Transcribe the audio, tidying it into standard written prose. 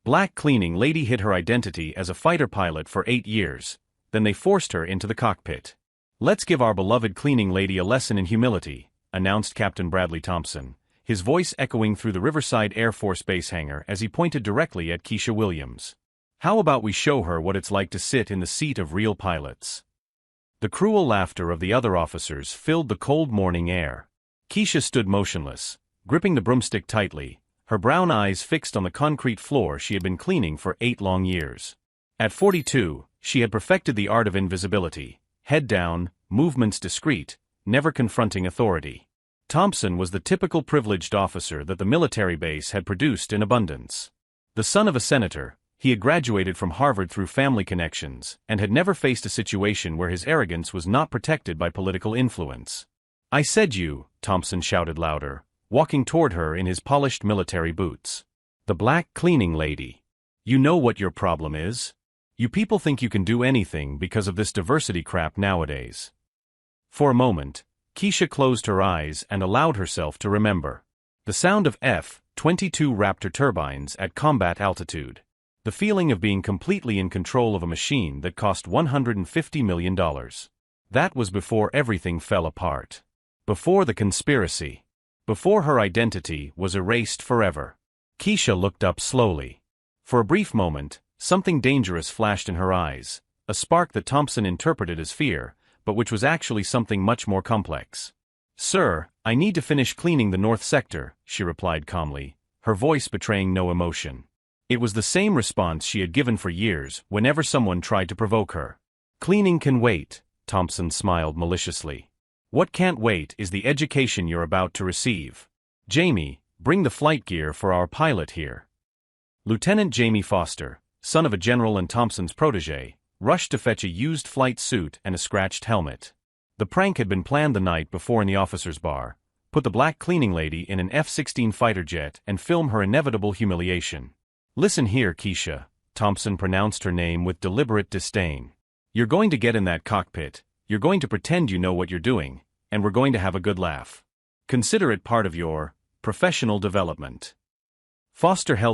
Black cleaning lady hid her identity as a fighter pilot for 8 years, then they forced her into the cockpit. "Let's give our beloved cleaning lady a lesson in humility," announced Captain Bradley Thompson, his voice echoing through the Riverside Air Force Base hangar as he pointed directly at Keisha Williams. "How about we show her what it's like to sit in the seat of real pilots?" The cruel laughter of the other officers filled the cold morning air. Keisha stood motionless, gripping the broomstick tightly, her brown eyes fixed on the concrete floor she had been cleaning for 8 long years. At 42, she had perfected the art of invisibility, head down, movements discreet, never confronting authority. Thompson was the typical privileged officer that the military base had produced in abundance. The son of a senator, he had graduated from Harvard through family connections and had never faced a situation where his arrogance was not protected by political influence. "I said you," Thompson shouted louder, walking toward her in his polished military boots. "The black cleaning lady. You know what your problem is? You people think you can do anything because of this diversity crap nowadays." For a moment, Keisha closed her eyes and allowed herself to remember. The sound of F-22 Raptor turbines at combat altitude. The feeling of being completely in control of a machine that cost $150 million. That was before everything fell apart. Before the conspiracy. Before her identity was erased forever. Keisha looked up slowly. For a brief moment, something dangerous flashed in her eyes, a spark that Thompson interpreted as fear, but which was actually something much more complex. "Sir, I need to finish cleaning the north sector," she replied calmly, her voice betraying no emotion. It was the same response she had given for years whenever someone tried to provoke her. "Cleaning can wait," Thompson smiled maliciously. "What can't wait is the education you're about to receive. Jamie, bring the flight gear for our pilot here." Lieutenant Jamie Foster, son of a general and Thompson's protege, rushed to fetch a used flight suit and a scratched helmet. The prank had been planned the night before in the officer's bar: put the black cleaning lady in an F-16 fighter jet and film her inevitable humiliation. "Listen here, Keisha," Thompson pronounced her name with deliberate disdain. "You're going to get in that cockpit, you're going to pretend you know what you're doing, and we're going to have a good laugh. Consider it part of your professional development." Foster held the